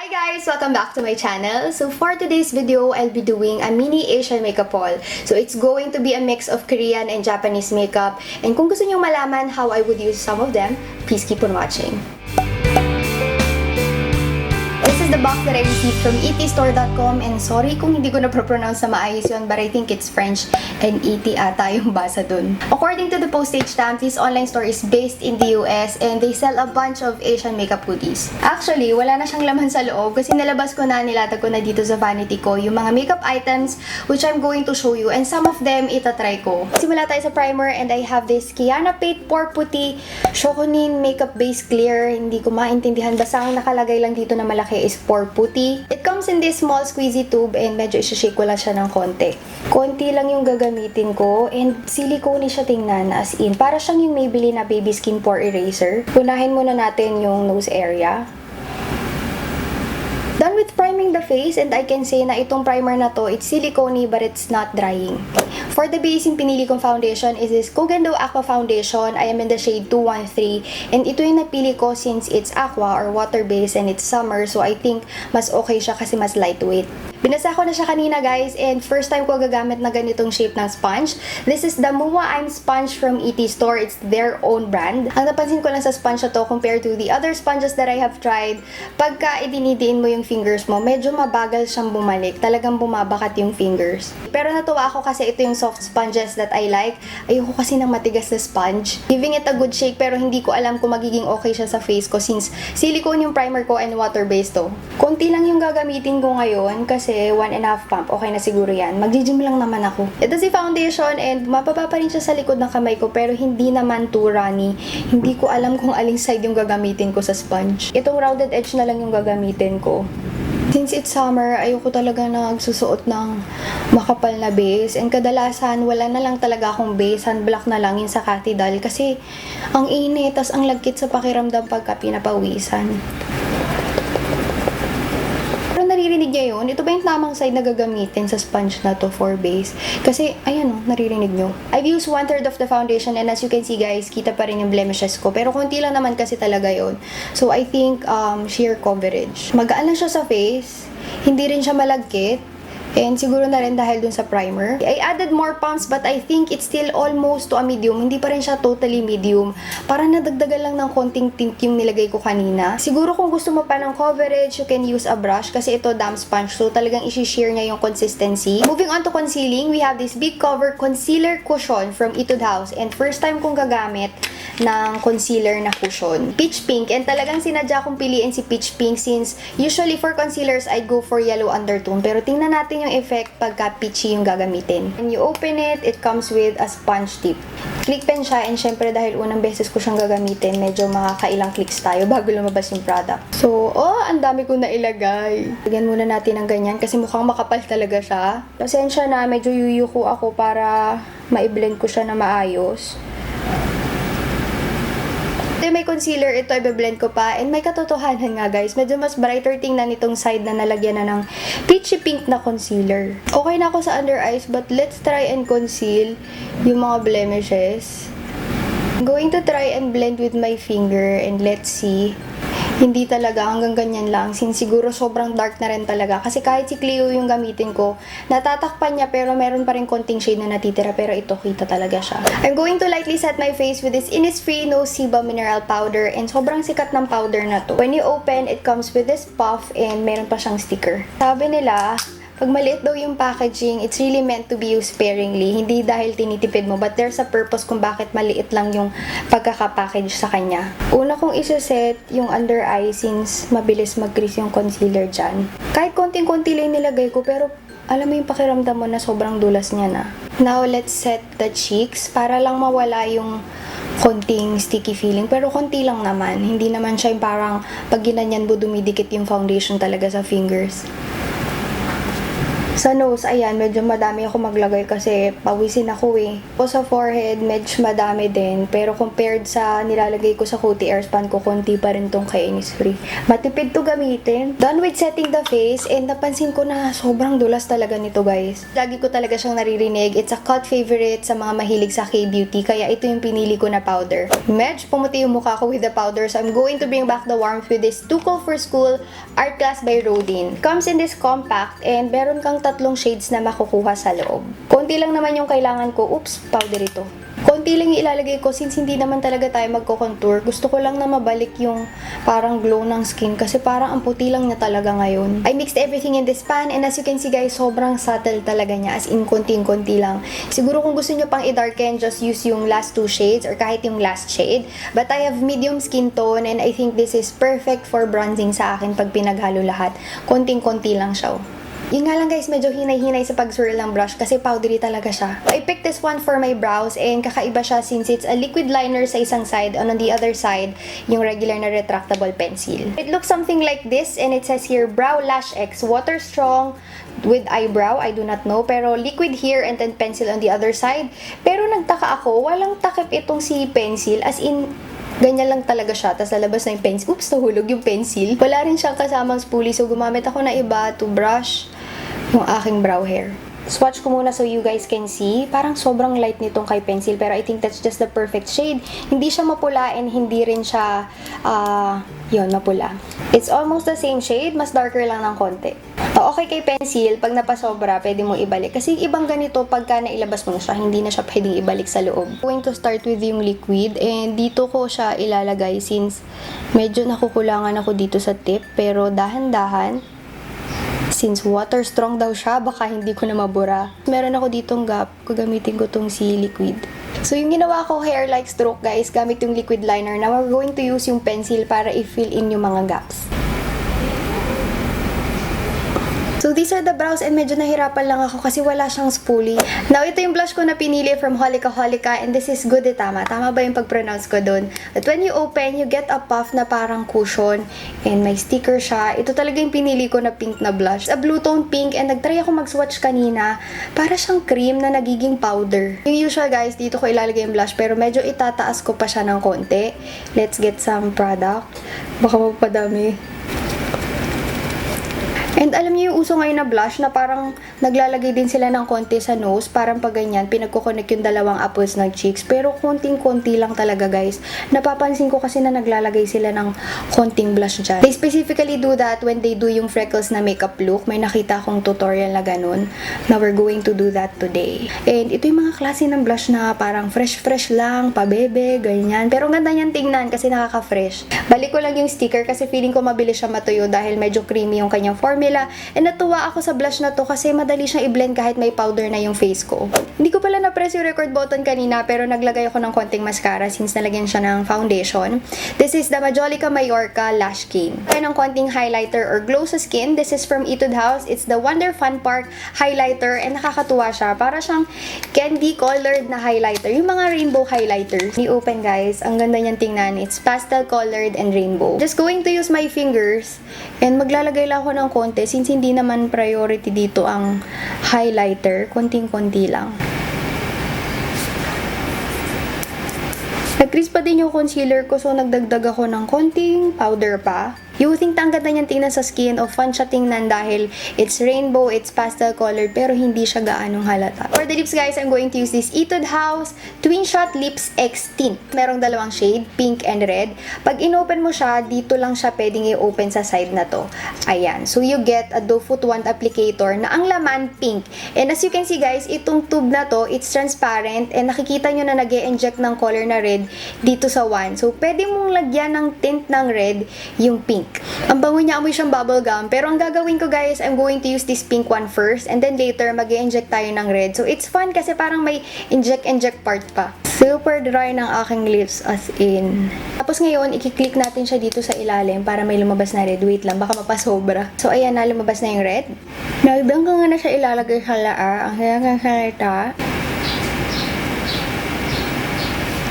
Hi guys! Welcome back to my channel. So for today's video, I'll be doing a mini Asian makeup haul. So it's going to be a mix of Korean and Japanese makeup. And kung gusto niyo malaman how I would use some of them, please keep on watching. This is the box that I received from etstore.com, and sorry kung hindi ko na-pronounce na maayos yun, but I think it's French and ET ata yung basa dun. According to the postage stamp, this online store is based in the US and they sell a bunch of Asian makeup hoodies. Actually, wala na siyang laman sa loob kasi nilabas ko na, nilatag ko na dito sa vanity ko yung mga makeup items which I'm going to show you, and some of them itatry ko. Simula tayo sa primer, and I have this Kiana Pate Pore Putty Shokunin Makeup Base Clear. Hindi ko maintindihan, basta ang nakalagay lang dito na malaki is Pore Putty. It comes in this small squeezy tube and medyo isa-shake ko lang siya ng konti. Konti lang yung gagamitin ko, and silicone siya tingnan, as in. Para siyang yung Maybelline na Baby Skin Pore Eraser. Unahin muna natin yung nose area. Done with priming the face, and I can say na itong primer na to, it's silicone but it's not drying. For the base, yung pinili kong foundation is this Kogendo Aqua Foundation. I am in the shade 213, and ito yung napili ko since it's aqua or water based and it's summer, so I think mas okay siya kasi mas lightweight. Binasa ko na siya kanina guys, and first time ko gagamit na ganitong shape ng sponge. This is the Mua I'm Sponge from ET Store. It's their own brand. Ang napansin ko lang sa sponge na to compared to the other sponges that I have tried, pagka idinidiin mo yung fingers mo, medyo mabagal siyang bumalik. Talagang bumabakat yung fingers. Pero natuwa ako kasi ito yung soft sponges that I like. Ayoko kasi ng matigas na sponge. Giving it a good shake, pero hindi ko alam kung magiging okay siya sa face ko since silicone yung primer ko and water-based to. Konti lang yung gagamitin ko ngayon kasi 1.5 pump. Okay na siguro yan. Mag-gym lang naman ako. Ito si foundation, and mapapa pa rin siya sa likod ng kamay ko pero hindi naman too runny. Hindi ko alam kung aling side yung gagamitin ko sa sponge. Itong rounded edge na lang yung gagamitin ko. Since it's summer, ayoko talaga nagsusuot ng makapal na base. And kadalasan, wala na lang talaga akong base. Sunblock na lang yun sa Catidal. Kasi ang init, tas ang lagkit sa pakiramdam pagka pinapawisan. Pero naririnig niya yun. Ito ba yung tamang side na gagamitin sa sponge na to for base? Kasi, ayan o, naririnig nyo. I've used 1/3 of the foundation, and as you can see guys, kita pa rin yung blemishes ko. Pero konti lang naman kasi talaga yun. So, I think sheer coverage. Magaan lang siya sa face. Hindi rin siya malagkit. And siguro na rin dahil dun sa primer. I added more pumps, but I think it's still almost to a medium. Hindi pa rin siya totally medium. Parang nadagdagan lang ng konting tint yung nilagay ko kanina. Siguro kung gusto mo pa ng coverage, you can use a brush kasi ito damp sponge. So talagang isi-sheer niya yung consistency. Moving on to concealing, we have this Big Cover Concealer Cushion from Etude House. And first time kong gagamit ng concealer na cushion. Peach pink. And talagang sinadya kong piliin si peach pink since usually for concealers, I'd go for yellow undertone. Pero tingnan natin yung effect pagka peachy yung gagamitin. When you open it, it comes with a sponge tip. Click pen siya, and syempre dahil unang beses ko siyang gagamitin, medyo makakailang clicks tayo bago lumabas yung product. So, ang dami ko na ilagay. Lagyan muna natin ng ganyan kasi mukhang makapal talaga siya. Pasensya na, medyo yuyuko ako para ma-blend ko siya na maayos. May concealer, ito i-blend ko pa, and may katotohanan nga guys, medyo mas brighter tingnan itong side na nalagyan na ng peachy pink na concealer. Okay na ako sa under eyes, but let's try and conceal yung mga blemishes. I'm going to try and blend with my finger, and let's see. Hindi talaga, hanggang ganyan lang. Since siguro sobrang dark na rin talaga. Kasi kahit si Clio yung gamitin ko, natatakpan niya pero meron pa rin konting shade na natitira. Pero ito, kita talaga siya. I'm going to lightly set my face with this Innisfree No Sebum Mineral Powder. And sobrang sikat ng powder na to. When you open, it comes with this puff and meron pa siyang sticker. Sabi nila, pag maliit daw yung packaging, it's really meant to be used sparingly. Hindi dahil tinitipid mo, but there's a purpose kung bakit maliit lang yung pagkakapackage sa kanya. Una kong isa-set yung under eye since mabilis mag-crease yung concealer dyan. Kahit konting-konti lang nilagay ko, pero alam mo yung pakiramdam mo na sobrang dulas niya na. Now, let's set the cheeks para lang mawala yung konting sticky feeling. Pero konti lang naman. Hindi naman siya yung parang pag ginanyan mo dumidikit yung foundation talaga sa fingers. Sa nose, ayan, medyo madami ako maglagay kasi pawisin ako eh. O sa forehead, medyo madami din. Pero compared sa nilalagay ko sa Coty Airspun ko, konti pa rin tong kay Innisfree. Matipid to gamitin. Done with setting the face, and napansin ko na sobrang dulas talaga nito, guys. Lagi ko talaga siyang naririnig. It's a cult favorite sa mga mahilig sa K-beauty, kaya ito yung pinili ko na powder. Medyo pumuti yung mukha ko with the powder, so I'm going to bring back the warmth with this Too Cool for School Art Class by Rodin. Comes in this compact, and meron kang 3 shades na makukuha sa loob. Konti lang naman yung kailangan ko. Oops, powder ito. Konti lang yung ilalagay ko since hindi naman talaga tayo magko-contour. Gusto ko lang na mabalik yung parang glow ng skin kasi parang ang puti lang niya talaga ngayon. I mixed everything in this pan, and as you can see guys, sobrang subtle talaga niya, as in konting-konti lang. Siguro kung gusto niyo pang i-darken, just use yung last 2 shades or kahit yung last shade. But I have medium skin tone, and I think this is perfect for bronzing sa akin pag pinaghalo lahat. Konting-konti lang siya. Yun nga lang guys, medyo hinay-hinay sa pag-swirl ng brush kasi powdery talaga siya. I picked this one for my brows, and kakaiba siya since it's a liquid liner sa isang side, and on the other side, yung regular na retractable pencil. It looks something like this, and it says here, Brow Lash X, water strong with eyebrow, I do not know, pero liquid here and then pencil on the other side. Pero nagtaka ako, walang takip itong si pencil, as in, ganyan lang talaga siya, tapos lalabas na yung pencil. Oops, nahulog yung pencil. Wala rin siyang kasamang spoolie, so gumamit ako na iba to brush yung aking brow hair. Swatch ko muna so you guys can see. Parang sobrang light nitong kay pencil, pero I think that's just the perfect shade. Hindi siya mapula and hindi rin siya, yun, mapula. It's almost the same shade, mas darker lang ng konti. Okay kay pencil, pag napasobra, pwede mo ibalik. Kasi ibang ganito, pagka nailabas mo na siya, hindi na siya pwedeng ibalik sa loob. Going to start with yung liquid, and dito ko siya ilalagay since medyo nakukulangan ako dito sa tip, pero dahan-dahan. Since water strong daw siya, baka hindi ko na mabura. Meron ako ditong gap, gagamitin ko tong si liquid. So yung ginawa ko hair-like stroke guys, gamit yung liquid liner. Now we're going to use yung pencil para i-fill in yung mga gaps. So these are the brows, and medyo nahirapan lang ako kasi wala siyang spoolie. Now ito yung blush ko na pinili from Holika Holika, and this is Gudetama. Tama ba yung pag-pronounce ko dun? But when you open, you get a puff na parang cushion, and may sticker siya. Ito talaga yung pinili ko na pink na blush. A blue tone pink, and nagtry ako mag-swatch kanina. Para siyang cream na nagiging powder. Yung usual guys, dito ko ilalagay yung blush, pero medyo itataas ko pa siya ng konti. Let's get some product. Baka mapadami. And alam niyo yung uso ngayon na blush na parang naglalagay din sila ng konti sa nose, parang pag ganyan, pinagkukonek yung dalawang apples ng cheeks. Pero konting-konti lang talaga guys. Napapansin ko kasi na naglalagay sila ng konting blush dyan. They specifically do that when they do yung freckles na makeup look. May nakita akong tutorial na ganun. Now we're going to do that today. And ito yung mga klase ng blush na parang fresh-fresh lang, pabebe, ganyan. Pero ganda niyan tingnan kasi nakaka-fresh. Balik ko lang yung sticker kasi feeling ko mabilis siya matuyo dahil medyo creamy yung kanyang formula. And natuwa ako sa blush na to kasi madali siyang i-blend kahit may powder na yung face ko. Hindi ko pala na-press yung record button kanina, pero naglagay ako ng konting mascara since nalagyan siya ng foundation. This is the Majolica Mallorca Lash King. Kaya ng konting highlighter or glow sa skin. This is from Etude House. It's the Wonder Fun Park highlighter, and nakakatuwa siya. Para siyang candy colored na highlighter. Yung mga rainbow highlighter. I-open guys. Ang ganda niyan tingnan. It's pastel colored and rainbow. Just going to use my fingers, and maglalagay lang ako ng konti since hindi naman priority dito ang highlighter, konting-konti lang. Nag-crease pa din yung concealer ko, so nagdagdag ako ng konting powder pa. You think ang ganda niyang tingnan sa skin o fun siya tingnan dahil it's rainbow, it's pastel colored, pero hindi siya gaanong halata. For the lips guys, I'm going to use this Etude House Twin Shot Lips X Tint. Merong dalawang shade, pink and red. Pag inopen mo siya, dito lang siya pwedeng i-open sa side na to. Ayan. So you get a doe foot wand applicator na ang laman pink. And as you can see guys, itong tube na to, it's transparent, and nakikita nyo na nag-e-inject ng color na red dito sa wand. So pwede mong lagyan ng tint ng red yung pink. Ang bango niya, amoy siyang bubble gum. Pero ang gagawin ko guys, I'm going to use this pink one first, and then later mag-i-inject tayo ng red. So it's fun kasi parang may inject part pa. Super dry ng aking lips, as in. Tapos ngayon, i-click natin siya dito sa ilalim para may lumabas na red. Wait lang, baka mapasobra. So ayan na, lumabas na yung red. Naibang ko nga na siya ilalagay sa laa. Ang kaya salita.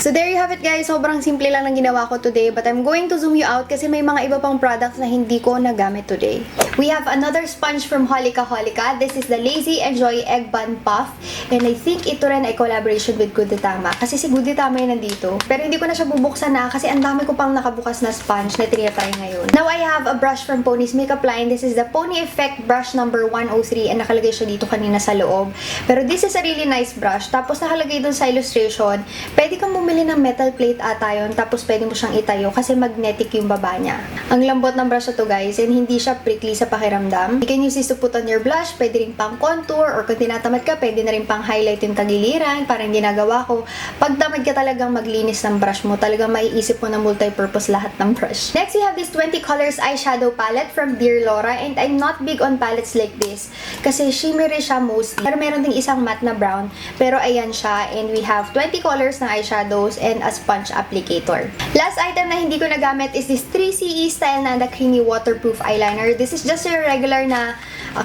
So there you have it guys, sobrang simple lang ng ginawa ko today, but I'm going to zoom you out kasi may mga iba pang products na hindi ko nagamit today. We have another sponge from Holika Holika. This is the Lazy Enjoy Egg Bun Puff. And I think ito rin ay collaboration with Gudetama. Kasi si Gudetama ay nandito. Pero hindi ko na siya bubuksan na kasi ang dami ko pang nakabukas na sponge na tinitry ngayon. Now I have a brush from Pony's Makeup Line. This is the Pony Effect Brush number 103 and nakalagay siya dito kanina sa loob. Pero this is a really nice brush. Tapos nakalagay dun sa illustration, pwede kang bumili ng metal plate ata yun. Tapos pwede mo siyang itayo kasi magnetic yung baba niya. Ang lambot ng brush na to guys and hindi siya prickly sa pakiramdam. You can use this to put on your blush, pwede rin pang contour or kung tinatamad ka, pwede na rin pang highlight yung tagiliran, parang ginagawa ko. Pag tamad ka talagang maglinis ng brush mo, talagang maiisip mo na multi-purpose lahat ng brush. Next, we have this 20 colors eyeshadow palette from Dear Laura and I'm not big on palettes like this kasi shimmery siya mostly. Pero meron ding isang matte na brown, pero ayan siya and we have 20 colors na eyeshadows and a sponge applicator. Last item na hindi ko nagamit is this 3CE style na the creamy waterproof eyeliner. This is just a regular na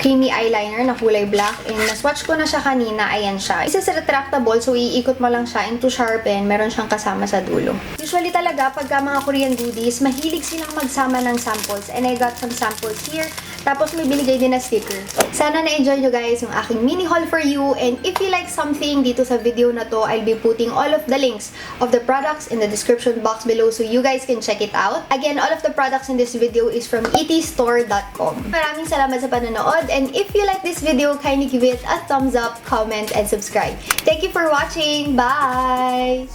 creamy eyeliner na kulay black and na-swatch ko na siya kanina. Ayan siya. Isa sa retractable so iikot mo lang siya and to sharpen, meron siyang kasama sa dulo. Usually talaga pagka mga Korean goodies, mahilig silang magsama ng samples and I got some samples here. Tapos may binigay din na sticker. Sana na-enjoy nyo guys yung aking mini haul for you and if you like something dito sa video na to, I'll be putting all of the links of the products in the description box below so you guys can check it out. Again, all of the products in this video is from etstore.com. Maraming salamat sa panonood and if you like this video, kindly give it a thumbs up, comment, and subscribe. Thank you for watching. Bye!